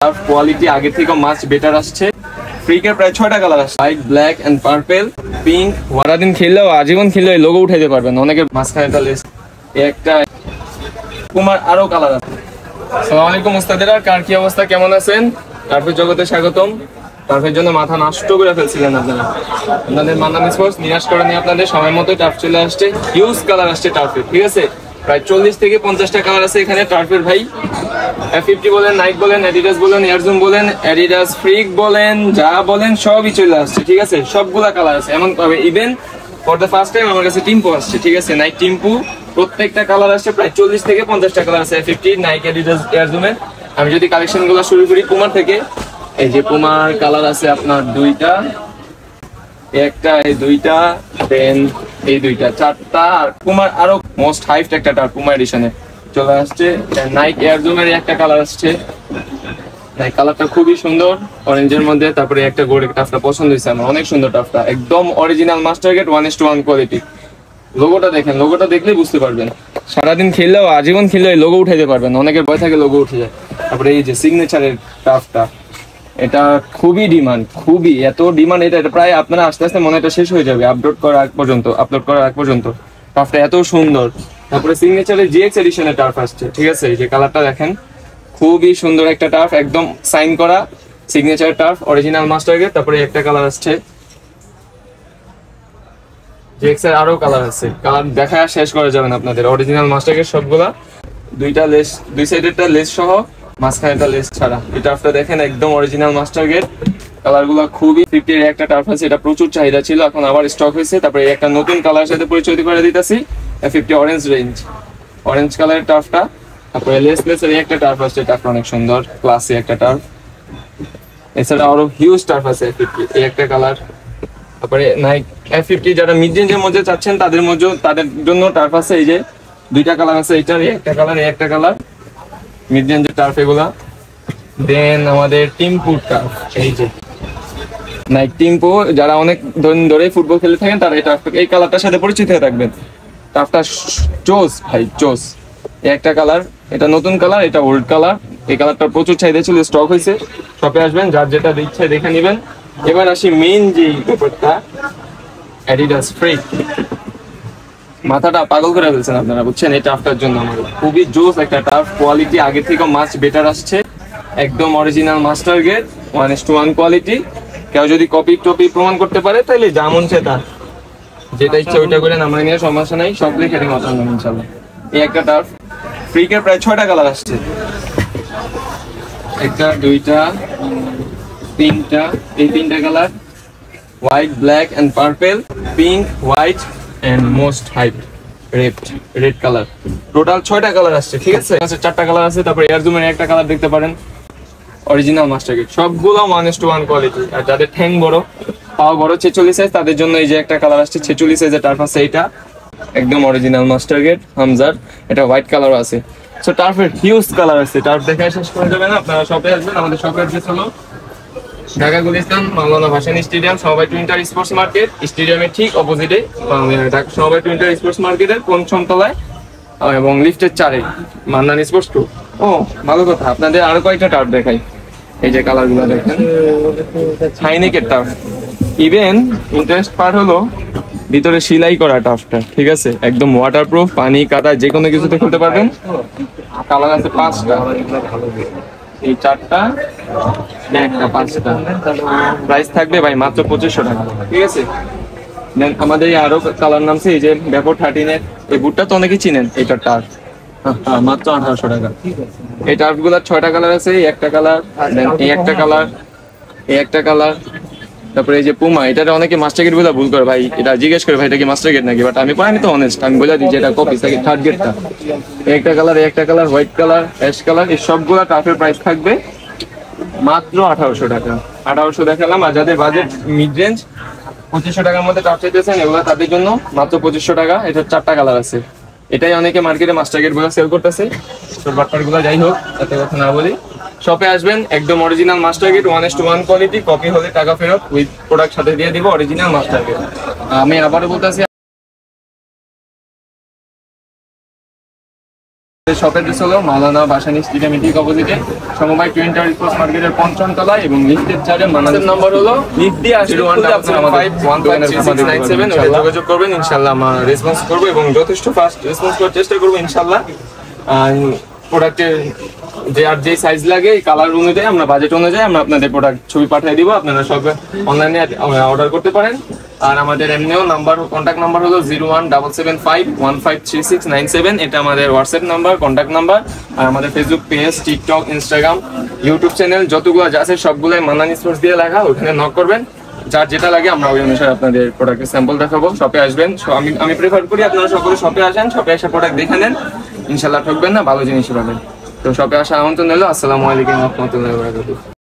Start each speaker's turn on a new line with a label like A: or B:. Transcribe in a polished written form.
A: আর quality আগে থেকে মাছ better আসছে। ফ্রিকের প্রায় 6টা কালার আসছে, white, black and purple, pink. সারাদিন খেললেও আজীবন খেললেও লোগো উঠাইতে পারবেন। অনেকের মাঝখানে তাহলে একটা কুমার আরো কালার আছে। আসসালামু আলাইকুম ওস্তাদেরা, কার কি অবস্থা, কেমন আছেন? টার্ফের জগতে স্বাগতম। টার্ফের জন্য মাথা নষ্ট করে ফেলছিলেন আপনারা, আপনাদের মান্নান স্পোর্টস নিরাশ করে নিয়ে আপনাদের সময় মতো টার্ফ চলে আসছে। হিউজ কালার আসছে টার্ফের, ঠিক আছে? প্রায় 40 থেকে 50টা কালার আছে এখানে টার্ফের ভাই। F50 বলেন, নাইক বলেন, অ্যাডিডাস বলেন, এয়ারজুম বলেন, অ্যাডিডাস ফ্রিক বলেন, যা বলেন সবই চলে আসছে, ঠিক আছে? সবগুলা কালার আছে। এমন ভাবে even for the first time আমার কাছে টিম্পো আসছে, ঠিক আছে? নাইক টিম্পো, প্রত্যেকটা কালার আসছে। প্রায় 40 থেকে 50টা কালার আছে F50, নাইক, অ্যাডিডাস, এয়ারজুমের। আমি যদি কালেকশন গুলো শুরু করি পুমার থেকে, এই যে পুমার কালার আছে আপনার দুইটা, একটা, এই দুইটা, দেন এই দুইটা, 4টা। আর পুমার আরো মোস্ট হাইপড একটা টার পুমা এডিশনে চলে আসছে। নাইক এয়ারজুমের একটা কালার আসছে, কালারটা খুবই সুন্দর অরেঞ্জের মধ্যে। তারপরে একটা গোল্ড টাফটা পছন্দ হয়েছে আমার, অনেক সুন্দর টাফটা, একদম অরিজিনাল মাস্টার গেট 1:1 কোয়ালিটি। লোগোটা দেখেন, লোগোটা দেখলেই বুঝতে পারবেন। সারাদিন খেললেও আজীবন খেললেও লোগো উঠাইতে পারবেন, অনেকের ভয় থাকে লোগো উঠে যায়। তারপরে এই যে সিগনেচারের টাফটা, এটা খুবই ডিমান্ড, খুবই এত ডিমান্ড, এটা প্রায় আপনারা আস্তে আস্তে মনে এটা শেষ হয়ে যাবে আপলোড করার আগ পর্যন্ত। টাফটা এত সুন্দর। তারপরে সিগনেচারের জিএক্স এডিশনের টার্ফ আসছে, ঠিক আছে? এই যে কালারটা দেখেন, খুবই সুন্দর একটা টার্ফ, একদম সাইন করা signature turf, original master gate. তারপরে একটা কালার আসছে জিএক্স এর, আরো কালার আছে, কালার দেখা শেষ করা যাবে না আপনাদের। অরিজিনাল মাস্টার গেট সবগুলা, দুইটা লেস, দুই সাইডেরটা লেস সহ, মাঝখানেটা লেস ছাড়া। এই টার্ফটা দেখেন একদম অরিজিনাল মাস্টার গেট। কালারগুলো খুবই 50 এর একটা টার্ফ আছে, এটা প্রচুর চাহিদা ছিল, এখন আবার স্টক হয়েছে। তারপরে একটা নতুন কালার সাথে পরিচয় করে দিতেছি, F50 অরেঞ্জ রেঞ্জ, অরেঞ্জ কালারের টার্ফটা। তারপরে লেসের একটা টার্ফ আছে, টার্ফটা অনেক সুন্দর, ক্লাসি একটা টার্ফ। এছাড়া আরো হিউজ টার্ফ আছে F50, এই একটা কালার। তারপরে নাইক F50 যারা মিড রেঞ্জের মধ্যে চাচ্ছেন তাদের জন্য টার্ফ আছে, এই যে দুইটা কালার আছে, এইটার একটা কালার, এই একটা কালার, মিড রেঞ্জের টার্ফ এগুলা। দেন আমাদের টিম্পুর টার্ফ, এই যে নাইক টিম্পো, যারা অনেক দিন ধরে ফুটবল খেলে থাকেন তারা এই টার্ফ, এই কালারটার সাথে পরিচিত হয়ে থাকবেন। টার্ফটা চোস ভাই, চোস। একটা কালার, এটা নতুন কালার, এটা ওল্ড কালার। এই কালারটা প্রচুর চাহিদা ছিল, স্টক হয়েছে। শপে আসবেন, যার যেটা ইচ্ছা দেখে নেবেন। এবার আসি মেইন যে ব্যাপারটা, অ্যাডিডাস ফ্রিক। মাথাটা পাগল করে ফেলছেন আপনারা, বুঝছেন? এই টার্ফটার জন্য আমার খুবই জোস একটা টার্ফ, কোয়ালিটি আগে থেকে মাছ বেটার আসছে, একদম অরিজিনাল মাস্টার গেট 1:1 কোয়ালিটি। কেউ যদি কপি টপি প্রমাণ করতে পারে তাহলে যেমন সেটা, যেটা ইচ্ছা ওইটা করে নামাই নিয়ে সমস্যা নাই, সব লিখে দিন ইনশাল্লাহ। এই একটা টার্ফ, ফ্রিকের প্রায় 6টা কালার আসছে, একটা, দুইটা, তিনটা, এই 3টা colour, white, black and purple, pink, white and most hype red colour. Total 6টা কালার আসছে, ঠিক আছে? 4টা কালার আছে। তারপরে এয়ারজুমের একটা কালার দেখতে পারেন, অরিজিনাল মাস্টার গেট, সবগুলো 1:1 কোয়ালিটি। আর যাদের ঠ্যাং বড়, পাও বড়, 46 সাইজ, তাদের জন্য এই যে একটা কালার আসছে 46 সাইজের টার্ফ আছে, এইটা একদম অরিজিনাল মাস্টার গেট হামজার। এটা হোয়াইট কালারও আছে। সো টার্ফের হিউজ কালার আছে, টার্ফ দেখে শেষ করে যাবে না। আপনারা শপে আসবেন, আমাদের শপের অ্যাড্রেস হলো ঢাকা গুলিস্তান মাওলানা ভাসানী স্টেডিয়াম, সমবায় টুইন্টার স্পোর্টস মার্কেট, স্টেডিয়ামের ঠিক অপোজিটে ঢাকা সমবায় টুইন্টার স্পোর্টস মার্কেটের 5ম তলায় এবং লিফটের 4-এ মান্নান স্পোর্টস 2। ও ভালো কথা, আপনাদের আরো কয়েকটা টার্ফ দেখাই। এই যে কালার গুলো দেখেন, হাইনেকের টার্ফ। ইভেন ইন্টারেস্ট পার্ট হলো ভিতরে সেলাই করা টার্ফটা, ঠিক আছে? একদম ওয়াটারপ্রুফ, পানি কাদা যে কোনো কিছুতে খেলতে পারবেন। কালার আছে 5টা, এই 4টা, একটা, 5টা। প্রাইস থাকবে ভাই মাত্র 2500 টাকা, ঠিক আছে? দেন আমাদের আরো কালার নামছে, এই যে ব্যাপো 13-এর, এই বুটটা তো অনেকেই চিনেন, এটা টার্ফ মাত্র 1800 টাকা। এই টার্ফ গুলার 6টা কালার আছে, এই একটা কালার, দেন এই একটা কালার, এই একটা কালার। তারপরে এই যে পুমা, এটা অনেকে মাস্টার গেট বলে ভুল করে ভাই, এটা জিজ্ঞেস করে ভাই এটা কি মাস্টার গেট নাকি, বাট আমি তো অনেস্ট, আমি বলে দিই যে এটা কপি, থার্ড গেটটা। এই একটা কালার, এই একটা colour, white colour, ash colour. এই সবগুলা টার্ফের প্রাইস থাকবে মাত্র 1800 টাকা। 1800 দেখালাম। আর যাদের বাজেট মিড রেঞ্জ 2500 টাকার মধ্যে টার্ফ চাইতেছেন, এগুলো তাদের জন্য মাত্র 2500 টাকা। এটা 4টা কালার আছে, এটাই অনেকে মার্কেটে মাস্টার গেট বলে সেল করতেছে। তোর বাটপারগুলো যাই হোক, এত কথা না বলি, শপে আসবেন, একদম original master gate 1:1 quality, copy হলে টাকা ফেরত, উইথ প্রোডাক্ট সাথে দিয়ে দিব, অরিজিনাল মাস্টার গেট। আমি আবারও বলতেছি, শপ অ্যাড্রেস হলো মাওলানা ভাসানী স্টেডিয়াম ঠিক অপোজিটে সমবায় টুইন্টার স্পোর্টস মার্কেটের ৫ম তলায় এবং লিফটের 4-এ মানাজের নাম্বার হলো লিফট দিয়ে আসলে 015153697 ওটা যোগাযোগ করবেন ইনশাআল্লাহ আমরা রেসপন্স করব এবং যথেষ্ট ফাস্ট রেসপন্স করার চেষ্টা করব ইনশাআল্লাহ। প্রোডাক্টের যে সাইজ লাগে এই কালার অনুযায়ী আমরা বাজেট অনুযায়ী আমরা আপনাদের প্রোডাক্ট ছবি পাঠিয়ে দিব, আপনারা সব অনলাইনে অর্ডার করতে পারেন। আর আমাদের এমনিও কন্ট্যাক্ট নাম্বার হলো 01775153697, এটা আমাদের হোয়াটসঅ্যাপ নাম্বার, কন্ট্যাক্ট নাম্বার। আর আমাদের Facebook page, TikTok, Instagram, YouTube channel যতগুলো আছে সবগুলোই মান্নান স্পোর্টস দিয়ে লেখা, ওখানে নক করবেন, যার যেটা লাগে আমরা ওই অনুসারে আপনাদের প্রোডাক্টের স্যাম্পল দেখাবো। শপে আসবেন, আমি প্রেফার করি আপনারা সকলে শপে আসেন, শপে এসে প্রোডাক্ট দেখে নেন, ইনশাল্লাহ ঠকবেন না, ভালো জিনিস পাবেন। তো শপে আসা আমন্ত্রণ হলো। আসসালামু আলাইকুম ওয়া রাহমাতুল্লাহি ওয়া বারাকাতুহু।